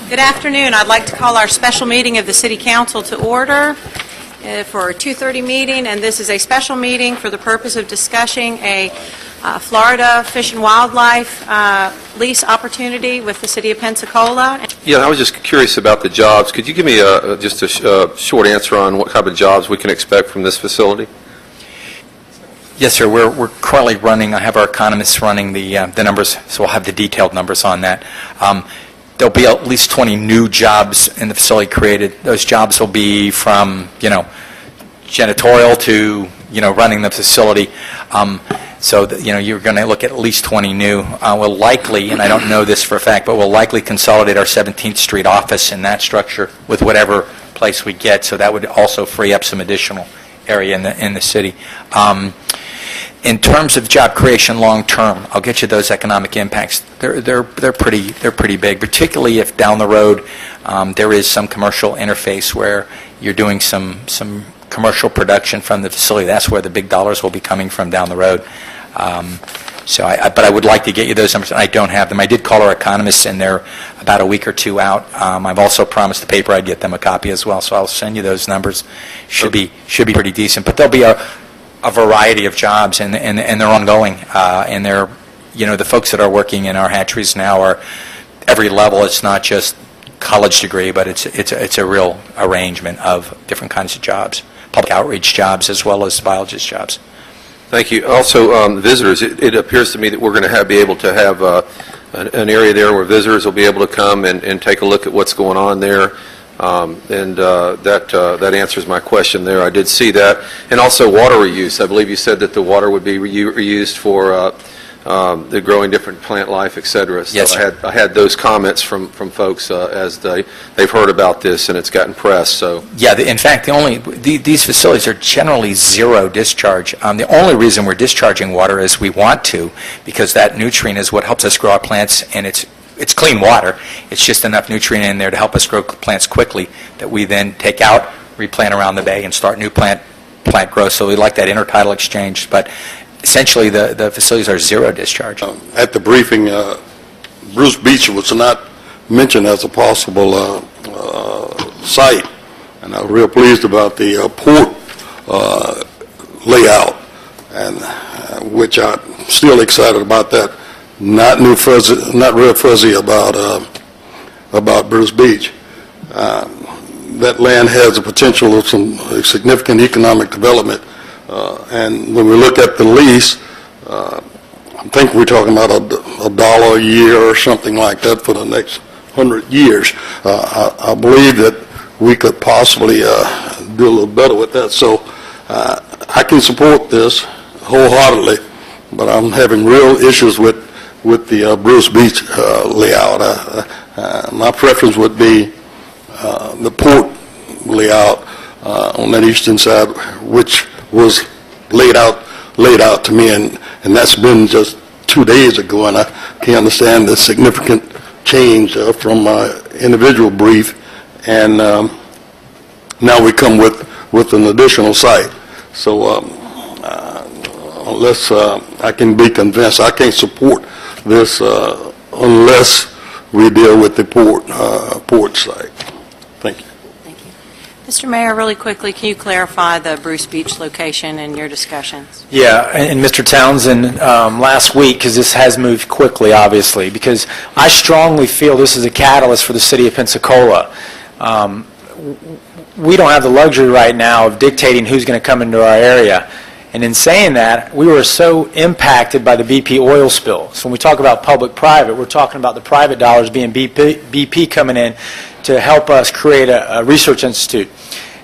Good afternoon. I'd like to call our special meeting of the City Council to order for a 2:30 meeting, and this is a special meeting for the purpose of discussing a Florida Fish and Wildlife lease opportunity with the City of Pensacola. Yeah, I was just curious about the jobs. Could you give me just a short answer on what type of jobs we can expect from this facility? Yes, sir. We're currently running, I have our economists running the numbers, so we'll have the detailed numbers on that. There'll be at least 20 new jobs in the facility created. Those jobs will be from, janitorial to, running the facility. You're going to look at least 20 new. We'll likely, and I don't know this for a fact, but we'll likely consolidate our 17th Street office in that structure with whatever place we get, so that would also free up some additional area in the city. In terms of job creation long term, I'll get you those economic impacts. They're pretty big, particularly if down the road there is some commercial interface where you're doing some commercial production from the facility. That's where the big dollars will be coming from down the road. But I would like to get you those numbers, and I don't have them. I did call our economists, and they're about a week or two out. I've also promised the paper I'd get them a copy as well, so I'll send you those numbers. Should be pretty decent. But there'll be a variety of jobs, and they're ongoing. And they're, the folks that are working in our hatcheries now are every level. It's not just college degree, but it's a real arrangement of different kinds of jobs, public outreach jobs as well as biologist jobs. Thank you. Also, visitors, it appears to me that we're going to be able to have an area there where visitors will be able to come and take a look at what's going on there. That answers my question there. I did see that. And also water reuse. I believe you said that the water would be reused for the growing different plant life, et cetera. So yes, sir. I had those comments from folks as they've heard about this, and it's gotten press. So yeah, in fact, these facilities are generally zero discharge. The only reason we're discharging water is we want to, because that nutrient is what helps us grow our plants, and it's clean water. It's just enough nutrient in there to help us grow plants quickly that we then take out, replant around the bay, and start new plant growth. So we like that intertidal exchange. But essentially, the facilities are zero discharge. At the briefing, Bruce Beach was not mentioned as a possible site, and I'm real pleased about the port layout, and which I'm still excited about that. Not real fuzzy about Bruce Beach. That land has the potential of some significant economic development, and when we look at the lease, I think we're talking about $1 a year or something like that for the next 100 years. I believe that we could possibly do a little better with that. So I can support this wholeheartedly, but I'm having real issues with the Bruce Beach layout. My preference would be the port layout on that eastern side, which was laid out to me, and that's been just 2 days ago, and I can't understand the significant change from my individual brief, and now we come with an additional site. So unless I can be convinced, I can't support this unless we deal with the port site. Thank you. Thank you. Mr. Mayor, really quickly, can you clarify the Bruce Beach location in your discussions? Yeah, and Mr. Townsend, last week, because this has moved quickly, obviously, because I strongly feel this is a catalyst for the city of Pensacola. We don't have the luxury right now of dictating who's going to come into our area. And in saying that, we were so impacted by the BP oil spill. So when we talk about public-private, we're talking about the private dollars being BP coming in to help us create a research institute.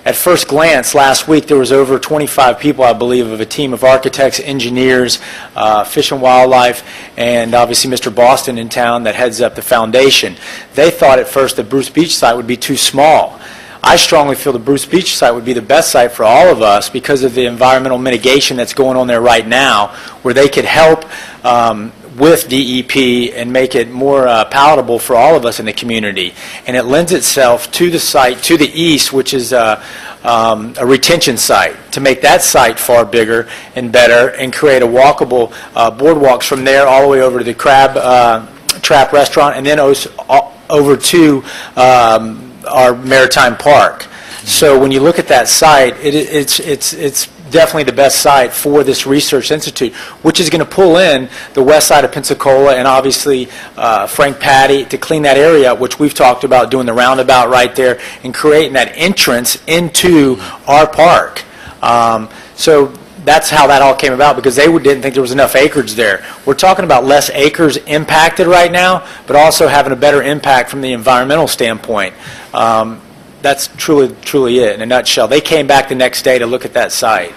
At first glance, last week, there was over 25 people, I believe, of a team of architects, engineers, Fish and Wildlife, and obviously Mr. Boston in town that heads up the foundation. They thought at first the Bruce Beach site would be too small. I strongly feel the Bruce Beach site would be the best site for all of us because of the environmental mitigation that's going on there right now, where they could help with DEP and make it more palatable for all of us in the community. And it lends itself to the site to the east, which is a retention site, to make that site far bigger and better and create a walkable boardwalks from there all the way over to the Crab Trap Restaurant, and then over to our Maritime Park. So when you look at that site, it's definitely the best site for this research institute, which is going to pull in the west side of Pensacola and obviously Frank Patty to clean that area up, which we've talked about doing the roundabout right there and creating that entrance into our park. So that's how that all came about, because they didn't think there was enough acreage there. We're talking about less acres impacted right now, but also having a better impact from the environmental standpoint. That's truly it in a nutshell. They came back the next day to look at that site.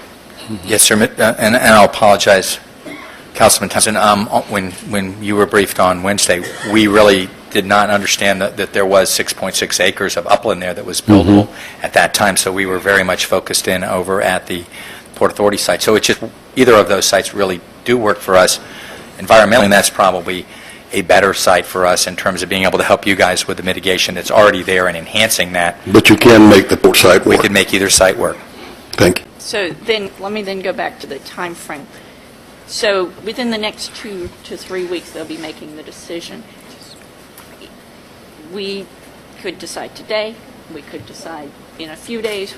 Yes, sir, and I'll apologize, Councilman Thompson. When you were briefed on Wednesday, we really did not understand that there was 6.6 acres of upland there that was buildable at that time, so we were very much focused in over at the Port Authority site. So it's just either of those sites really do work for us. Environmentally, that's probably a better site for us in terms of being able to help you guys with the mitigation that's already there and enhancing that. But you can make the port site We work. could make either site work. Thank you. So then, let me then go back to the time frame. So within the next 2 to 3 weeks, they'll be making the decision. We could decide today, we could decide in a few days.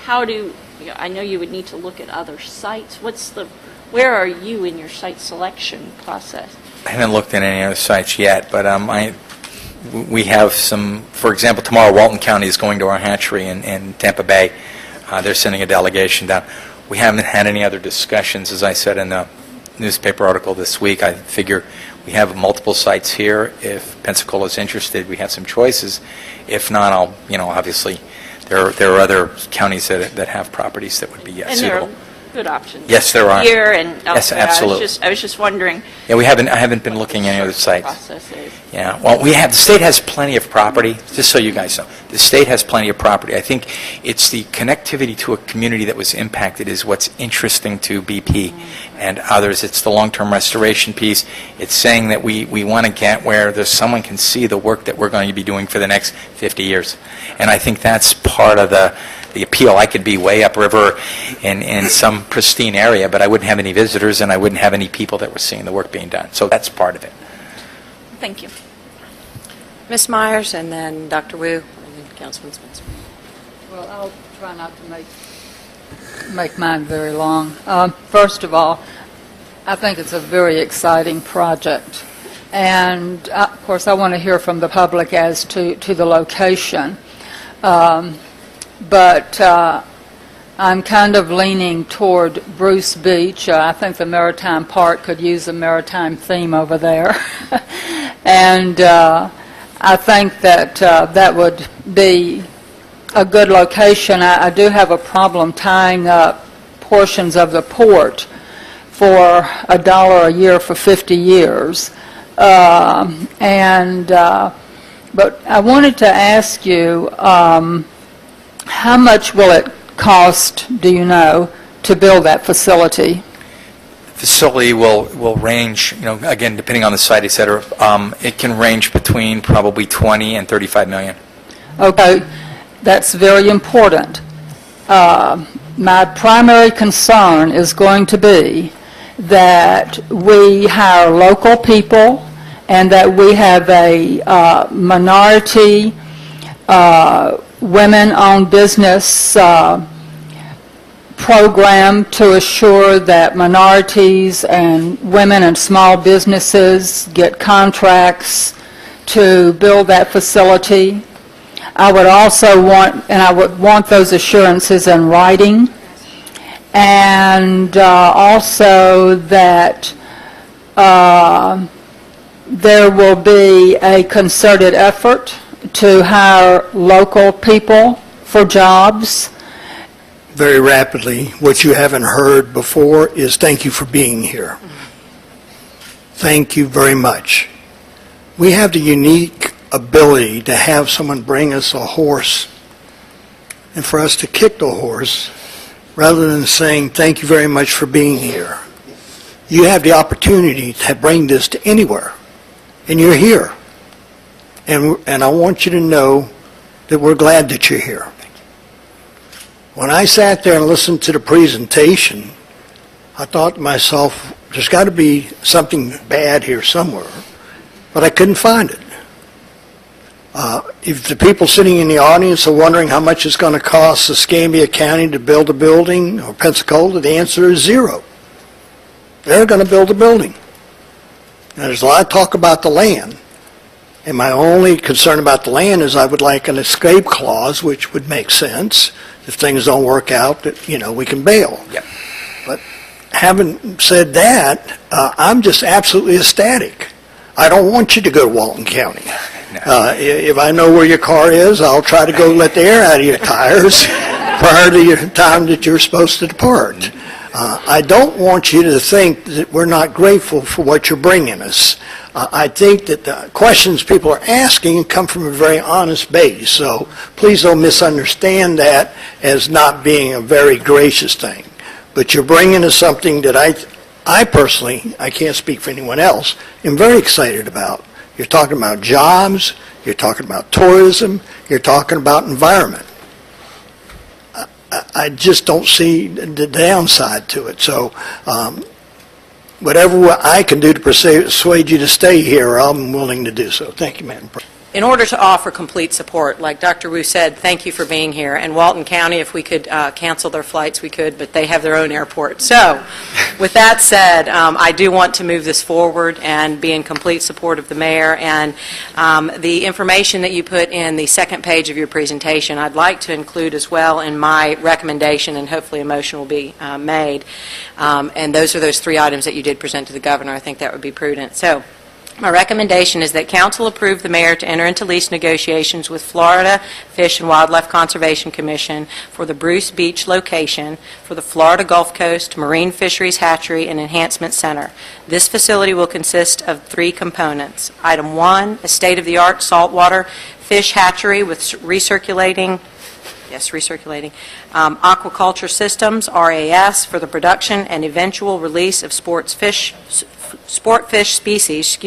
I know you would need to look at other sites. Where are you in your site selection process? I haven't looked at any other sites yet, but we have some, for example, tomorrow Walton County is going to our hatchery in Tampa Bay. They're sending a delegation down. We haven't had any other discussions, as I said in the newspaper article this week. I figure we have multiple sites here. If Pensacola's interested, we have some choices. If not, obviously, there are other counties that have properties that would be And suitable. there are good options. Yes, there are. Here and Yes, elsewhere. absolutely. I was just wondering. Yeah, I haven't been looking at any other sites. Process is. Yeah, well, the state has plenty of property, just so you guys know. The state has plenty of property. I think it's the connectivity to a community that was impacted is what's interesting to BP and others. It's the long-term restoration piece. It's saying that we want to get where someone can see the work that we're going to be doing for the next 50 years. And I think that's part of the appeal. I could be way upriver in some pristine area, but I wouldn't have any visitors and I wouldn't have any people that were seeing the work being done. So that's part of it. Thank you. Ms. Myers, and then Dr. Wu, and then Councilman Spencer. Well, I'll try not to make mine very long. First of all, I think it's a very exciting project. And, of course, I want to hear from the public as to the location. But I'm kind of leaning toward Bruce Beach. I think the Maritime Park could use a maritime theme over there. And I think that that would be a good location. I do have a problem tying up portions of the port for $1 a year for 50 years. But I wanted to ask you, how much will it cost, do you know, to build that facility? Facility will range, again, depending on the site, et cetera. It can range between probably 20 and 35 million. Okay, that's very important. My primary concern is going to be that we hire local people and that we have a minority women-owned business program to assure that minorities and women and small businesses get contracts to build that facility. I would also want those assurances in writing, and also that there will be a concerted effort to hire local people for jobs. Very rapidly, what you haven't heard before is thank you for being here. Thank you very much. We have the unique ability to have someone bring us a horse and for us to kick the horse rather than saying thank you very much for being here. You have the opportunity to bring this to anywhere, and you're here. And I want you to know that we're glad that you're here. When I sat there and listened to the presentation, I thought to myself, there's got to be something bad here somewhere, but I couldn't find it. if the people sitting in the audience are wondering how much it's going to cost Escambia County to build a building, or Pensacola, the answer is zero. They're going to build a building. Now, there's a lot of talk about the land, and my only concern about the land is I would like an escape clause, which would make sense. If things don't work out, that, we can bail. Yep. But having said that, I'm just absolutely ecstatic. I don't want you to go to Walton County. If I know where your car is, I'll try to go let the air out of your tires prior to your time that you're supposed to depart. I don't want you to think that we're not grateful for what you're bringing us. I think that the questions people are asking come from a very honest base, so please don't misunderstand that as not being a very gracious thing. But you're bringing us something that I personally, I can't speak for anyone else, am very excited about. You're talking about jobs, you're talking about tourism, you're talking about environment. I just don't see the downside to it. So whatever I can do to persuade you to stay here, I'm willing to do so. Thank you, Madam President. In order to offer complete support, like Dr. Wu said, thank you for being here. And Walton County, if we could cancel their flights, we could, but they have their own airport. So with that said, I do want to move this forward and be in complete support of the mayor. And the information that you put in the second page of your presentation, I'd like to include as well in my recommendation, and hopefully a motion will be made. And those are those 3 items that you did present to the governor. I think that would be prudent. So my recommendation is that council approve the mayor to enter into lease negotiations with Florida Fish and Wildlife Conservation Commission for the Bruce Beach location for the Florida Gulf Coast Marine Fisheries Hatchery and Enhancement Center. This facility will consist of 3 components. Item 1, a state-of-the-art saltwater fish hatchery with recirculating aquaculture systems, RAS, for the production and eventual release of sport fish species,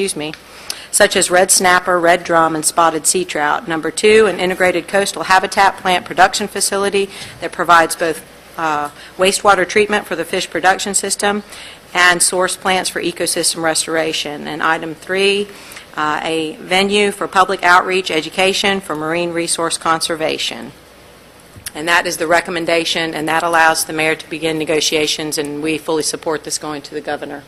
such as red snapper, red drum, and spotted sea trout. Number 2, an integrated coastal habitat plant production facility that provides both wastewater treatment for the fish production system and source plants for ecosystem restoration. And item 3, a venue for public outreach education for marine resource conservation. And that is the recommendation, and that allows the mayor to begin negotiations, and we fully support this going to the governor.